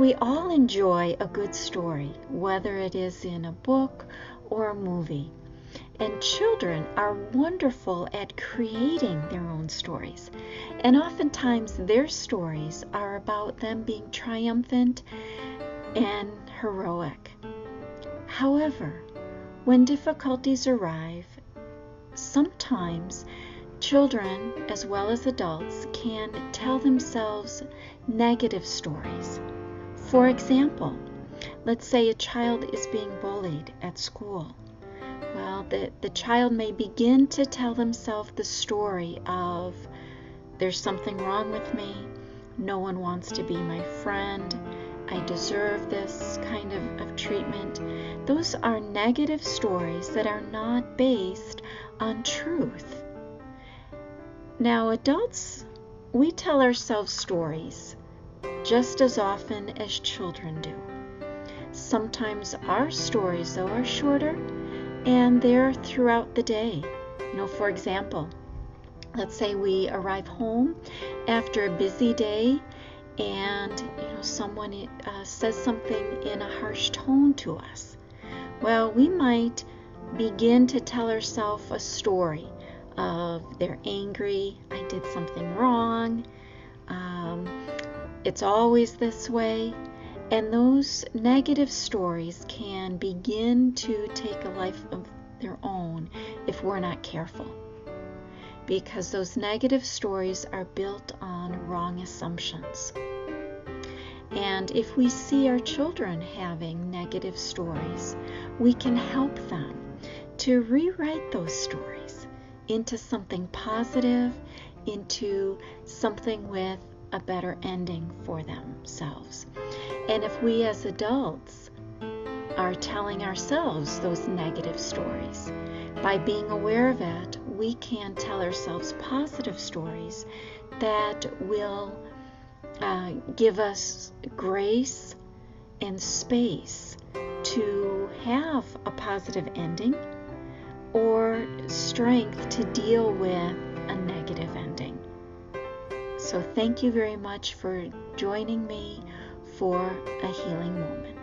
we all enjoy a good story, whether it is in a book or a movie. And children are wonderful at creating their own stories. And oftentimes their stories are about them being triumphant and heroic. However, when difficulties arrive, sometimes children, as well as adults, can tell themselves negative stories. For example, let's say a child is being bullied at school. Well, the child may begin to tell themselves the story of, there's something wrong with me, no one wants to be my friend, I deserve this kind of treatment. Those are negative stories that are not based on truth. Now, adults, we tell ourselves stories just as often as children do. Sometimes our stories, though, are shorter, and they're throughout the day. For example, let's say we arrive home after a busy day, and someone says something in a harsh tone to us. Well, we might begin to tell ourselves a story of, they're angry, I did something wrong, it's always this way. And those negative stories can begin to take a life of their own if we're not careful, because those negative stories are built on wrong assumptions. And if we see our children having negative stories, we can help them to rewrite those stories into something positive, into something with a better ending for themselves. And if we as adults are telling ourselves those negative stories, by being aware of it, we can tell ourselves positive stories that will give us grace and space to have a positive ending, or strength to deal with a negative ending. So thank you very much for joining me for a healing moment.